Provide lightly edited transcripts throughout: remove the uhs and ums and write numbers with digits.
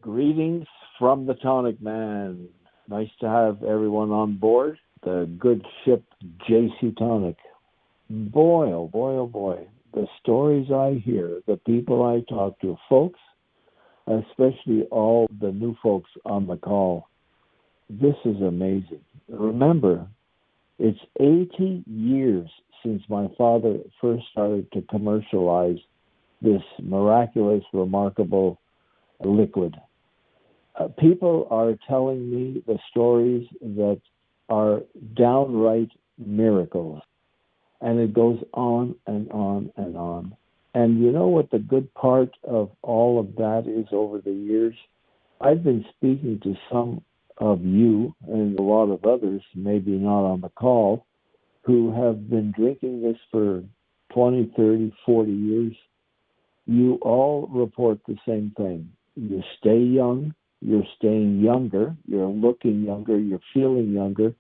Greetings from the Tonic Man. Nice to have everyone on board. The good ship JC Tonic. Boy, oh boy, oh boy. The stories I hear, the people I talk to, folks, especially all the new folks on the call. This is amazing. Remember, it's 80 years since my father first started to commercialize this miraculous, remarkable liquid. People are telling me the stories that are downright miracles. And it goes on and on and on. And you know what the good part of all of that is over the years? I've been speaking to some of you and a lot of others, maybe not on the call, who have been drinking this for 20, 30, 40 years. You all report the same thing. You stay young, you're staying younger, you're looking younger, you're feeling younger,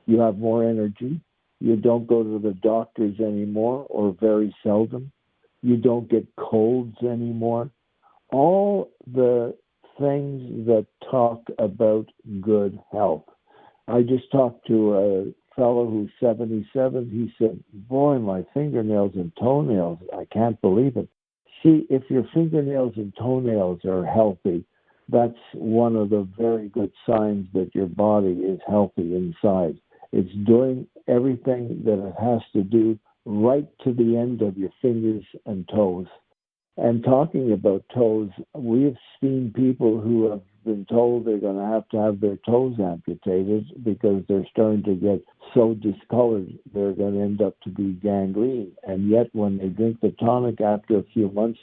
you have more energy, you don't go to the doctors anymore or very seldom, you don't get colds anymore. All the things that talk about good health. I just talked to a fellow who's 77. He said, boy, my fingernails and toenails, I can't believe it. See, if your fingernails and toenails are healthy, that's one of the very good signs that your body is healthy inside. It's doing everything that it has to do right to the end of your fingers and toes. And talking about toes, we've seen people who have been told they're going to have their toes amputated because they're starting to get so discolored they're going to end up to be gangrene. And yet when they drink the tonic after a few months,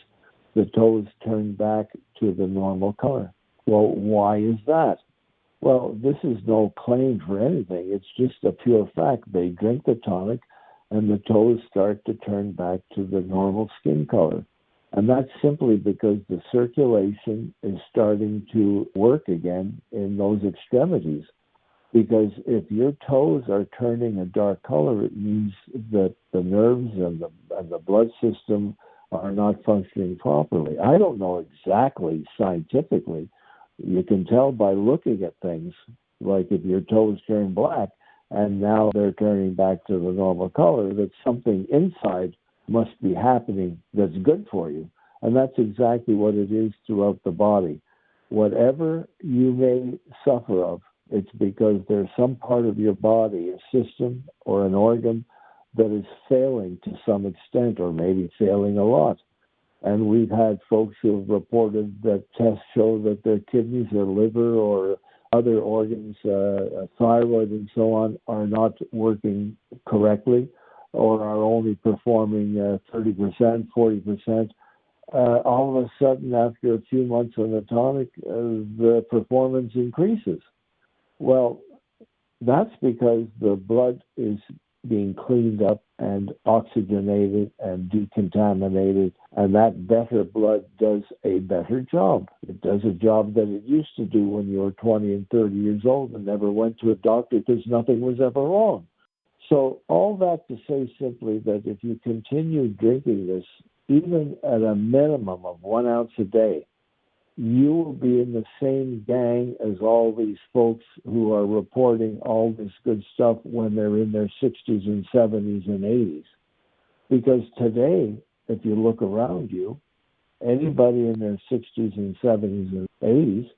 the toes turn back to the normal color. Well, why is that? Well, this is no claim for anything. It's just a pure fact. They drink the tonic and the toes start to turn back to the normal skin color. And that's simply because the circulation is starting to work again in those extremities. Because if your toes are turning a dark color, it means that the nerves and the blood system are not functioning properly. I don't know exactly scientifically. You can tell by looking at things, like if your toes turn black and now they're turning back to the normal color, that something inside must be happening that's good for you. And that's exactly what it is throughout the body. Whatever you may suffer of, it's because there's some part of your body, a system or an organ, that is failing to some extent or maybe failing a lot. And we've had folks who have reported that tests show that their kidneys or liver or other organs, thyroid and so on, are not working correctly or are only performing 30%, 40%. All of a sudden, after a few months on the tonic, the performance increases. Well, that's because the blood is being cleaned up and oxygenated and decontaminated, and that better blood does a better job. It does a job that it used to do when you were 20 and 30 years old and never went to a doctor because nothing was ever wrong. So all that to say simply that if you continue drinking this, even at a minimum of 1 ounce a day, you will be in the same gang as all these folks who are reporting all this good stuff when they're in their 60s and 70s and 80s. Because today, if you look around you, anybody in their 60s and 70s and 80s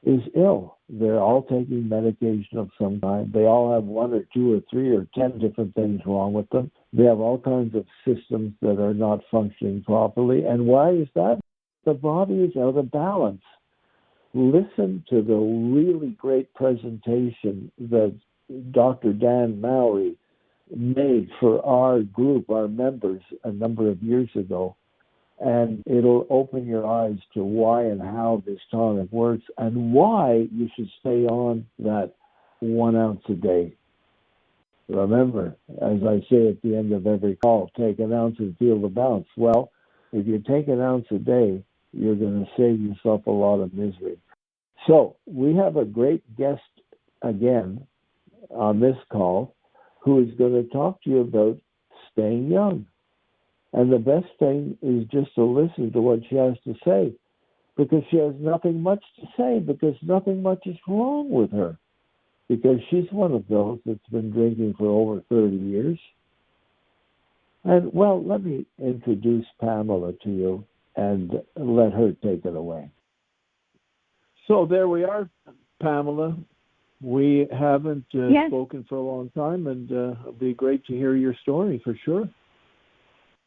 is ill. They're all taking medication of some kind. They all have 1 or 2 or 3 or 10 different things wrong with them. They have all kinds of systems that are not functioning properly. And why is that? The body is out of balance. Listen to the really great presentation that Dr. Dan Mowry made for our group, our members, a number of years ago. And it'll open your eyes to why and how this tonic works and why you should stay on that 1 ounce a day. Remember, as I say at the end of every call, take an ounce and feel the bounce. Well, if you take an ounce a day, you're going to save yourself a lot of misery. So we have a great guest again on this call who is going to talk to you about staying young. And the best thing is just to listen to what she has to say. because she has nothing much to say, because nothing much is wrong with her, because she's one of those that's been drinking for over 30 years. And, well, let me introduce Pamela to you and let her take it away. So there we are, Pamela. We haven't spoken for a long time, and it'll be great to hear your story for sure.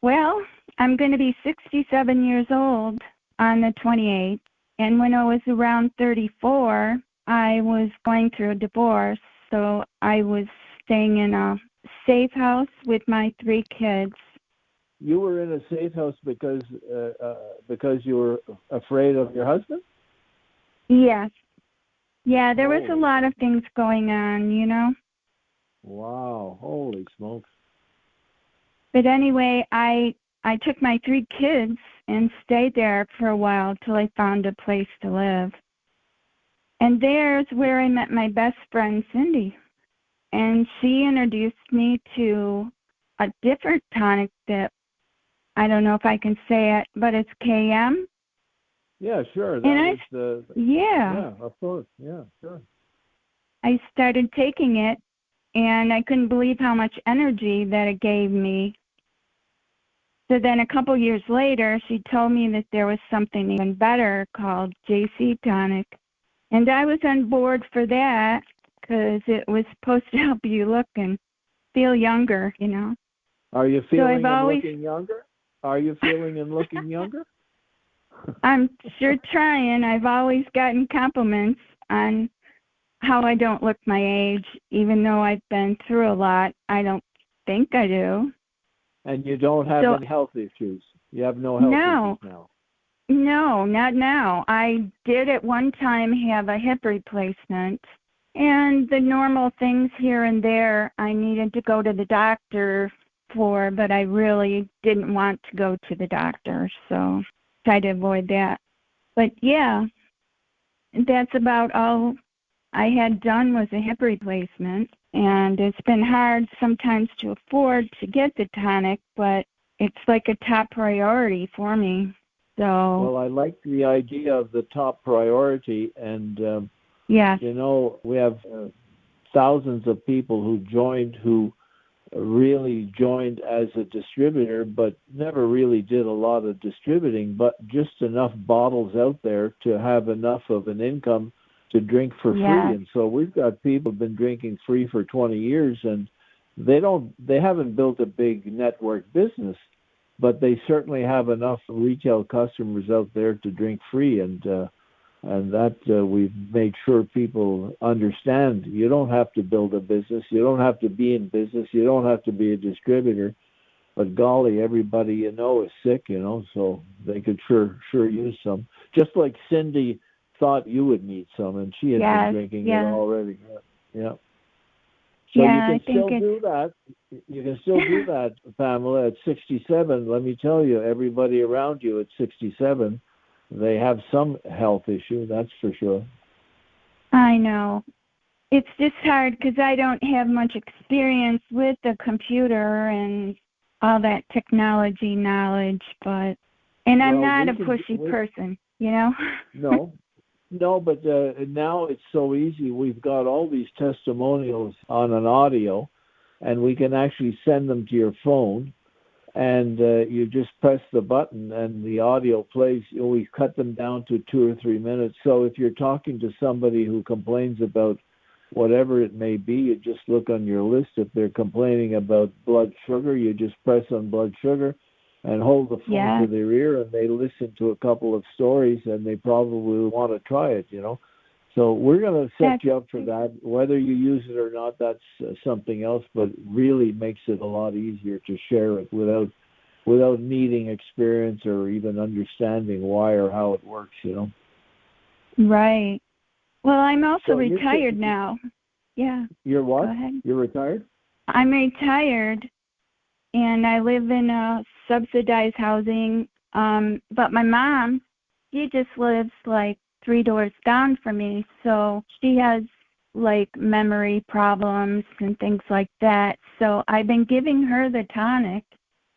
Well, I'm going to be 67 years old on the 28th, and when I was around 34, I was going through a divorce, so I was staying in a safe house with my 3 kids. You were in a safe house because you were afraid of your husband? Yes. Yeah, there was a lot of things going on, you know. Wow, holy smokes. But anyway, I took my 3 kids and stayed there for a while till I found a place to live. And there's where I met my best friend, Cindy. And she introduced me to a different tonic that, I don't know if I can say it, but it's KM. Yeah, sure. Yeah, of course. Yeah, sure. I started taking it, and I couldn't believe how much energy that it gave me. So then a couple years later, she told me that there was something even better called JC Tonic. And I was on board for that because it was supposed to help you look and feel younger, you know. Are you feeling looking younger? Are you feeling and looking younger? I'm sure trying. I've always gotten compliments on how I don't look my age, even though I've been through a lot. I don't think I do. And you don't have any health issues? You have no health issues now? No, not now. I did at one time have a hip replacement, and the normal things here and there I needed to go to the doctor for, but I really didn't want to go to the doctor, so try to avoid that. But yeah, that's about all I had done was a hip replacement, and it's been hard sometimes to afford to get the tonic, but it's like a top priority for me. So, well, I like the idea of the top priority, and yes. You know, we have thousands of people who really joined as a distributor, but never really did a lot of distributing, but just enough bottles out there to have enough of an income to drink for free. And so we've got people who've been drinking free for 20 years, and they haven't built a big network business, but they certainly have enough retail customers out there to drink free, and that we've made sure people understand. You don't have to build a business. You don't have to be in business. You don't have to be a distributor. But golly, everybody you know is sick, you know, so they could sure use some. Just like Cindy thought you would need some, and she had been drinking it already. Yeah. So you can still do that. You can still do that, Pamela, at 67. Let me tell you, everybody around you at 67, they have some health issue, that's for sure. I know. It's just hard because I don't have much experience with the computer and all that technology knowledge, and I'm not a pushy person, you know? No, but now it's so easy. We've got all these testimonials on an audio, and we can actually send them to your phone, and you just press the button, and the audio plays. We cut them down to 2 or 3 minutes. So if you're talking to somebody who complains about whatever it may be, you just look on your list. If they're complaining about blood sugar, you just press on blood sugar and hold the phone to their ear, and they listen to a couple of stories, and they probably want to try it, you know. So we're going to set you up for that. Whether you use it or not, that's something else, but really makes it a lot easier to share it without needing experience or even understanding why or how it works, you know. Right. Well, I'm also retired now. Yeah. You're what? Go ahead. You're retired? I'm retired, and I live in a subsidized housing. But my mom, she just lives like 3 doors down from me, so she has like memory problems and things like that. So I've been giving her the tonic,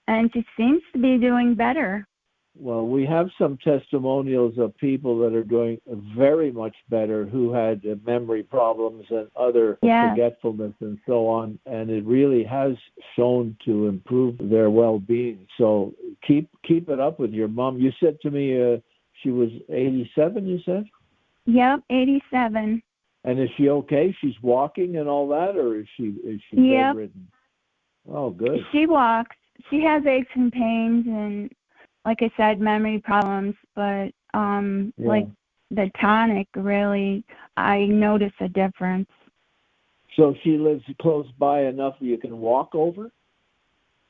and she seems to be doing better. Well, we have some testimonials of people that are doing very much better who had memory problems and other forgetfulness and so on, and it really has shown to improve their well-being. So keep it up with your mom. You said to me she was 87, you said? Yep, 87. And is she okay? She's walking and all that, or is she Yep. bedridden? Oh, good. She walks. She has aches and pains and, like I said, memory problems, but like the tonic, really, I notice a difference. So she lives close by enough that you can walk over?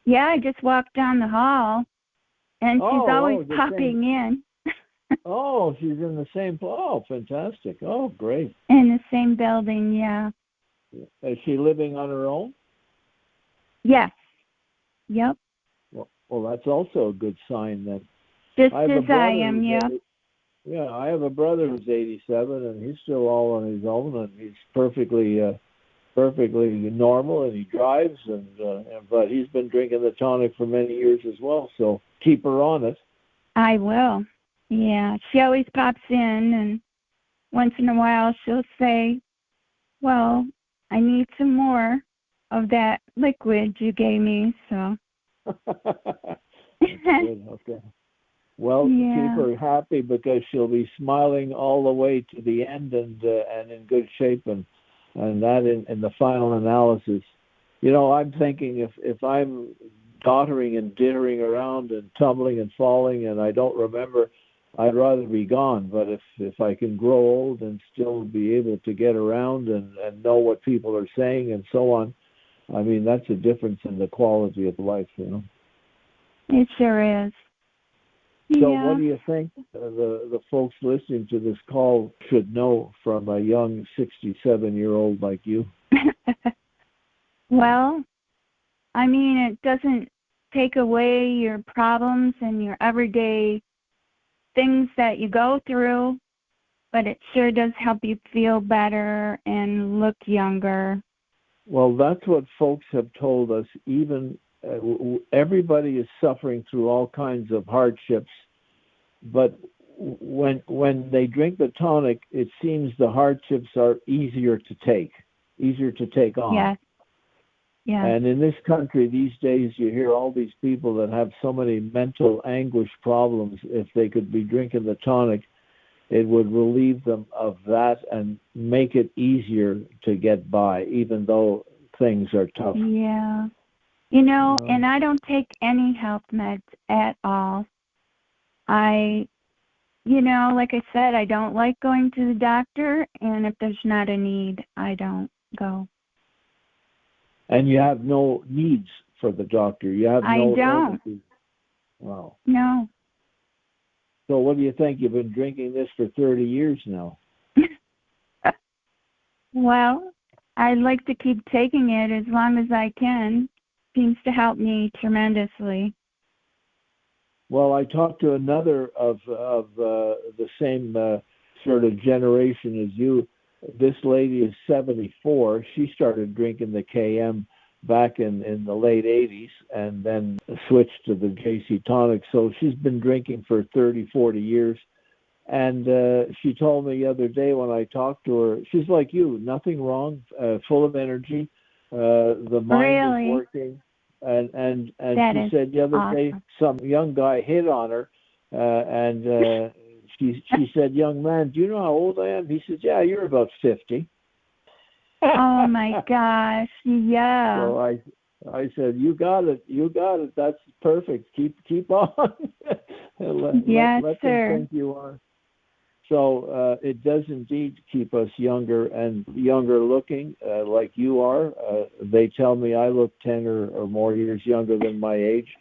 Yeah, I just walked down the hall, and she's always popping in. Oh, she's in the same place. Oh, fantastic. Oh, great. In the same building, yeah. Is she living on her own? Yes. Yep. Well, that's also a good sign then. Just as I am, yeah. Yeah, I have a brother who's 87, and he's still all on his own, and he's perfectly normal, and he drives, but he's been drinking the tonic for many years as well, so keep her on it. I will. Yeah, she always pops in, and once in a while she'll say, well, I need some more of that liquid you gave me, so. Good, okay. Well, keep her happy because she'll be smiling all the way to the end and in good shape, and that in the final analysis. You know, I'm thinking if I'm doddering and dittering around and tumbling and falling and I don't remember, I'd rather be gone. But if I can grow old and still be able to get around and know what people are saying and so on, I mean, that's a difference in the quality of life, you know. It sure is. So what do you think the folks listening to this call should know from a young 67-year-old like you? Well, I mean, it doesn't take away your problems and your everyday things that you go through, but it sure does help you feel better and look younger. Well, that's what folks have told us. Even everybody is suffering through all kinds of hardships, but when they drink the tonic, it seems the hardships are easier to take on. Yes. Yeah. And in this country these days, you hear all these people that have so many mental anguish problems. If they could be drinking the tonic, it would relieve them of that and make it easier to get by, even though things are tough. Yeah. You know, and I don't take any health meds at all. Like I said, I don't like going to the doctor, and if there's not a need, I don't go. And you have no needs for the doctor. You have no. I don't. Wow. No. So what do you think? You've been drinking this for 30 years now. Well, I like to keep taking it as long as I can. Seems to help me tremendously. Well, I talked to another of the same sort of generation as you. This lady is 74. She started drinking the KM back in the late 80s and then switched to the JC Tonic. So she's been drinking for 30, 40 years. And she told me the other day when I talked to her, she's like you, nothing wrong, full of energy. The mind is working. And she said the other day some young guy hit on her, and she said, "Young man, do you know how old I am?" He says, "Yeah, you're about 50." Oh my gosh, yeah. So I said, "You got it, That's perfect. Keep on. Yes, let sir. them think you are." So it does indeed keep us younger and younger looking, like you are. They tell me I look 10 or more years younger than my age.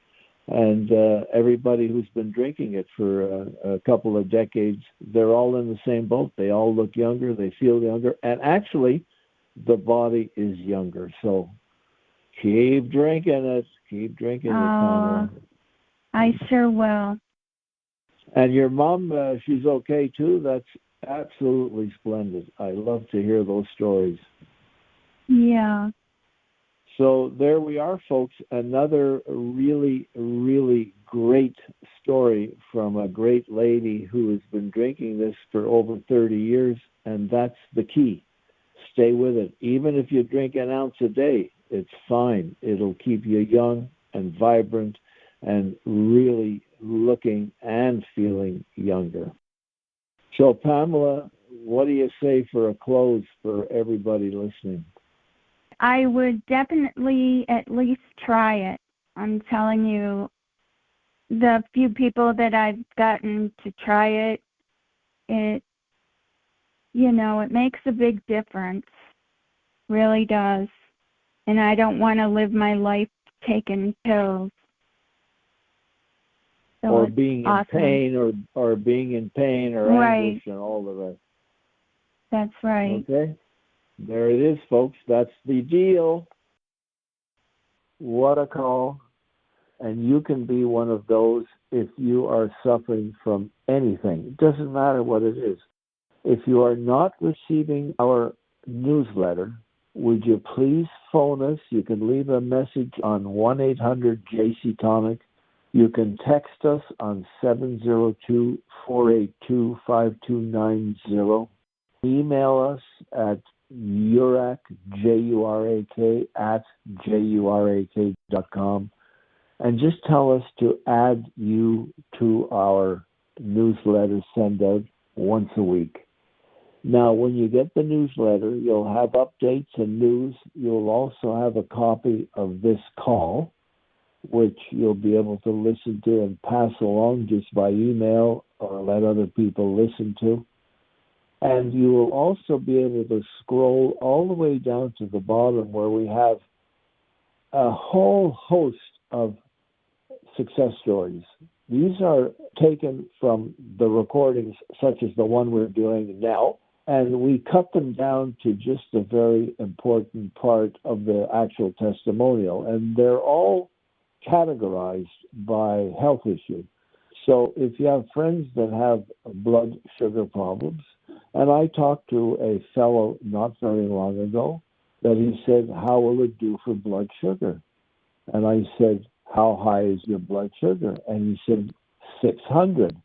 And everybody who's been drinking it for a couple of decades, they're all in the same boat. They all look younger. They feel younger. And actually, the body is younger. So keep drinking it. Keep drinking it, Pamela. I sure will. And your mom, she's okay too? That's absolutely splendid. I love to hear those stories. Yeah. So there we are, folks. Another really, really great story from a great lady who has been drinking this for over 30 years, and that's the key. Stay with it. Even if you drink an ounce a day, it's fine. It'll keep you young and vibrant and really looking and feeling younger. So, Pamela, what do you say for a close for everybody listening? I would definitely at least try it. I'm telling you, the few people that I've gotten to try it, it makes a big difference. Really does. And I don't want to live my life taking pills. So or being awesome. in pain or being in pain or anguish and all the rest. That's right. Okay. There it is, folks. That's the deal. What a call. And you can be one of those if you are suffering from anything. It doesn't matter what it is. If you are not receiving our newsletter, would you please phone us? You can leave a message on 1-800-JC Tonic. You can text us on 702-482-5290. Email us at Jurak, Jurak, at jurak.com, and just tell us to add you to our newsletter send out once a week. Now, when you get the newsletter, you'll have updates and news. You'll also have a copy of this call, which you'll be able to listen to and pass along just by email or let other people listen to. And you will also be able to scroll all the way down to the bottom where we have a whole host of success stories. These are taken from the recordings, such as the one we're doing now, and we cut them down to just a very important part of the actual testimonial. And they're all categorized by health issue. So if you have friends that have blood sugar problems, and I talked to a fellow not very long ago that he said, how will it do for blood sugar? And I said, how high is your blood sugar? And he said, 600.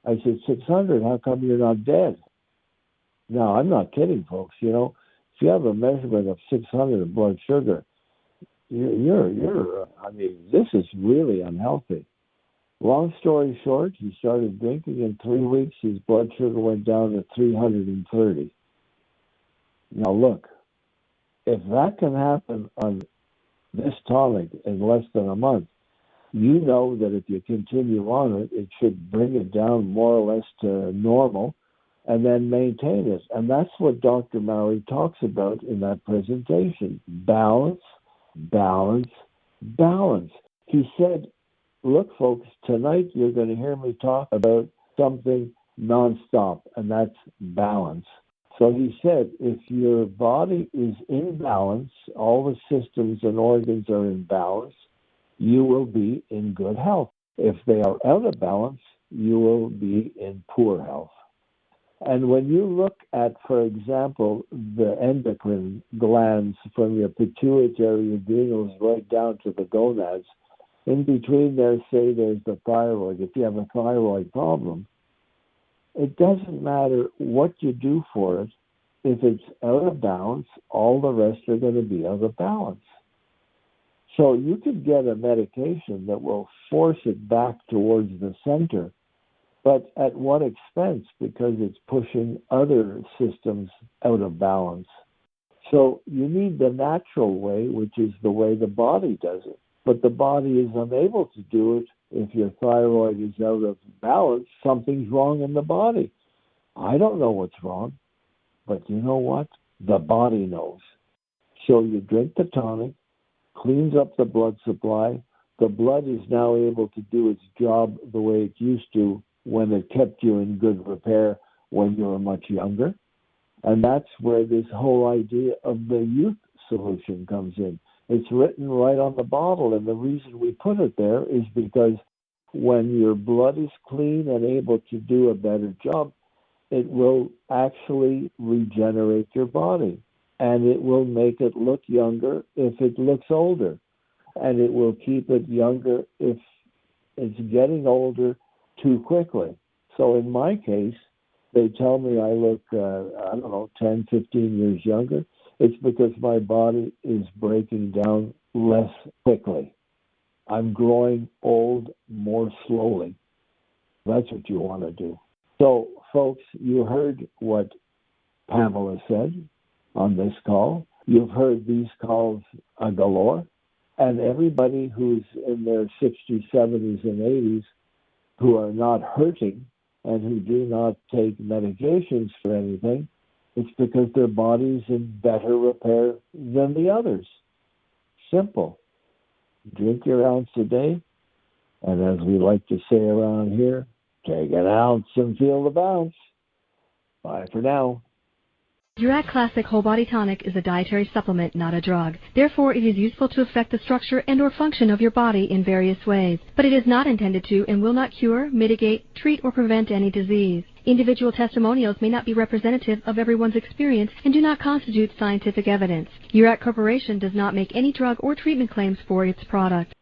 I said, 600, how come you're not dead? No, I'm not kidding, folks. If you have a measurement of 600 of blood sugar, this is really unhealthy. Long story short, he started drinking. In 3 weeks, his blood sugar went down to 330. Now, look, if that can happen on this tonic in less than a month, you know that if you continue on it, it should bring it down more or less to normal and then maintain it. And that's what Dr. Mowry talks about in that presentation. Balance, balance, balance. He said, look, folks, tonight you're going to hear me talk about something nonstop, and that's balance. So he said, if your body is in balance, all the systems and organs are in balance, you will be in good health. If they are out of balance, you will be in poor health. And when you look at, for example, the endocrine glands from your pituitary adrenals right down to the gonads, in between there, say there's the thyroid. If you have a thyroid problem, it doesn't matter what you do for it. If it's out of balance, all the rest are going to be out of balance. So you could get a medication that will force it back towards the center, but at what expense? Because it's pushing other systems out of balance. So you need the natural way, which is the way the body does it. But the body is unable to do it if your thyroid is out of balance. Something's wrong in the body. I don't know what's wrong, but you know what? The body knows. So you drink the tonic, cleans up the blood supply. The blood is now able to do its job the way it used to when it kept you in good repair when you were much younger. And that's where this whole idea of the youth solution comes in. It's written right on the bottle, and the reason we put it there is because when your blood is clean and able to do a better job, it will actually regenerate your body. and it will make it look younger if it looks older, and it will keep it younger if it's getting older too quickly. So in my case, they tell me I look, 10, 15 years younger. It's because my body is breaking down less quickly. I'm growing old more slowly. That's what you want to do. So, folks, you heard what Pamela said on this call. You've heard these calls galore. And everybody who's in their 60s, 70s, and 80s who are not hurting and who do not take medications for anything, it's because their body's in better repair than the others. Simple. Drink your ounce a day, and as we like to say around here, take an ounce and feel the bounce. Bye for now. Durac Classic Whole Body Tonic is a dietary supplement, not a drug. Therefore, it is useful to affect the structure and or function of your body in various ways. But it is not intended to and will not cure, mitigate, treat, or prevent any disease. Individual testimonials may not be representative of everyone's experience and do not constitute scientific evidence. Durac Corporation does not make any drug or treatment claims for its product.